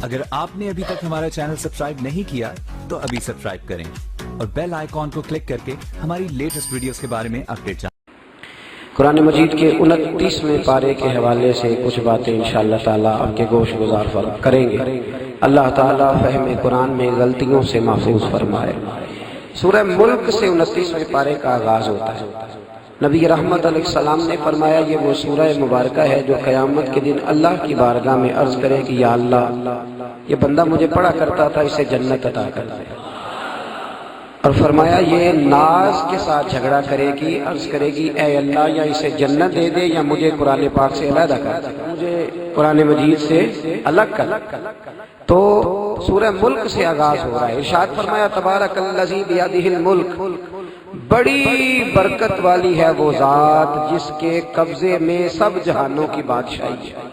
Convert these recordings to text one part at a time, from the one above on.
अगर आपने अभी तक हमारा चैनल सब्सक्राइब नहीं किया तो अभी सब्सक्राइब करें और बेल आइकॉन को क्लिक करके हमारी लेटेस्ट वीडियोस के बारे में अपडेट जानें। कुरान मजीद के 29वें पारे के हवाले से कुछ बातें इंशाअल्लाह ताला आपके गोश गुजार करेंगे। अल्लाह ताला फहम कुरान में गलतियों से महफूज फरमाए। सूरह मुल्क से 29वें पारे का आगाज होता है। नबी रहमत अलैहिस्सलाम ने फरमाया ये वो सूरह मुबारका है जो क़यामत के दिन अल्लाह की बारगाह में अर्ज करे कि या अल्लाह ये बंदा मुझे पढ़ा करता था, इसे जन्नत अता कर दे। और फरमाया ये नाज के साथ झगड़ा करेगी, अर्ज करेगी ऐ अल्लाह या इसे जन्नत दे दे या मुझे कुरान पाक से अलग कर दे, मुझे कुरान मजीद से अलग कर। तो सूरह मुल्क से आगाज हो रहा है। इरशाद फरमाया तबारकल्लज़ी बियदिहिल मुल्क, बड़ी बरकत वाली है वो जात जिसके कब्जे में सब जहानों की बादशाही है।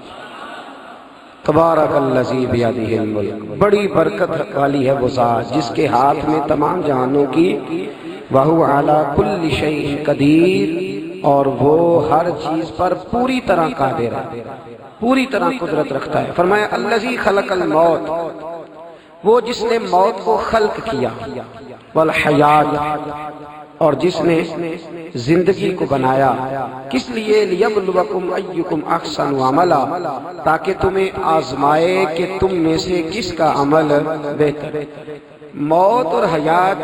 तबारकल्लज़ी बियदिहिल मुल्क, बड़ी बरकत वाली है वो जात जिसके हाथ में तमाम जहानों की वहुव अला कुल्ली शैइन कदीर, और वो हर चीज पर पूरी तरह कादिर है, पूरी तरह कुदरत रखता है। फरमाया अल्लज़ी खलकल मौत, वो जिसने मौत को खल्क किया, वल हयात, और जिसने जिंदगी को बनाया, किस लिए? लियब्लुवकुम अय्युकुम अहसनु अमला, ताकि तुम्हें आजमाए कि तुम में से किसका अमल बेहतर। मौत और हयात,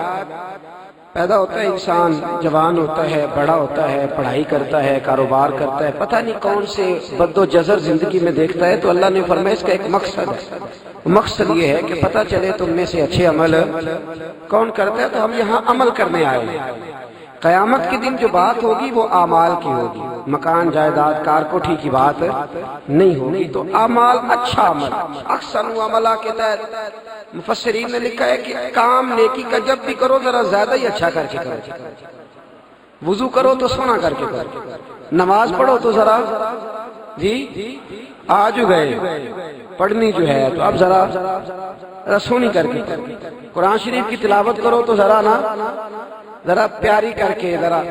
पैदा होता है इंसान, जवान होता है, बड़ा होता है, पढ़ाई करता है, कारोबार करता है, पता नहीं कौन से बद्दोजर जिंदगी में देखता है। तो अल्लाह ने फरमाया इसका एक मकसद है। मकसद ये है कि पता चले तुम में से अच्छे अमल कौन करता है। तो हम यहाँ अमल करने आए हैं। क़यामत के दिन जो बात होगी वो आमाल की होगी, मकान जायदाद कार कोठी की बात नहीं होगी। तो आमाल, अच्छा अमल, अहसन अमला के तहत मुफस्सिरीन ने लिखा है कि काम नेकी का जब भी करो जरा ज्यादा ही अच्छा करके करो। वुजू करो तो सोना करके करो, नमाज पढ़ो तो जरा जी आज गए पढ़नी जो है तो अब जरा सोनी करके करो। कुरान शरीफ की तिलावत करो तो जरा प्यारी करके। जरा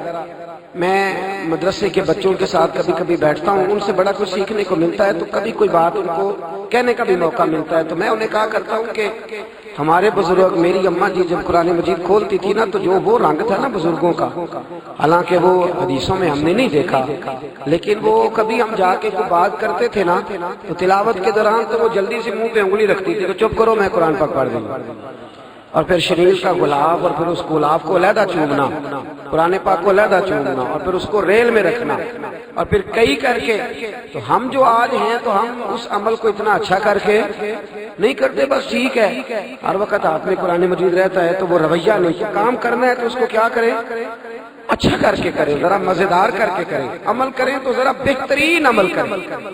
मैं मदरसे के बच्चों के साथ कभी कभी बैठता हूँ, उनसे बड़ा कुछ सीखने को मिलता है। तो कभी कोई बात उनको कहने का भी मौका मिलता है। तो मैं उन्हें कहा करता हूँ कि हमारे बुजुर्ग, मेरी अम्मा जी जब कुरान मजीद खोलती थी ना, तो जो वो रंग था ना बुजुर्गों का, हालांकि वो हदीसों में हमने नहीं देखा, लेकिन वो कभी हम जाके कोई बात करते थे ना, तो तिलावत के दौरान तो वो जल्दी से मुंह पे उंगली रखती थी कि चुप करो मैं कुरान पाक पढ़ दूंगा। और फिर शरीर का गुलाब, और फिर उस गुलाब को अलहदा चूमना, कुरान पाक को अलहदा चूमना, और फिर उसको रेल में रखना, और फिर कई करके। तो हम जो आज हैं तो हम उस अमल को इतना अच्छा करके नहीं करते, बस ठीक है हर वक्त हाथ में कुरान मजीद रहता है तो वो रवैया नहीं। काम करना है तो उसको क्या करें? अच्छा करके करें, जरा मजेदार करके करें। अमल करें तो जरा बेहतरीन अमल करें।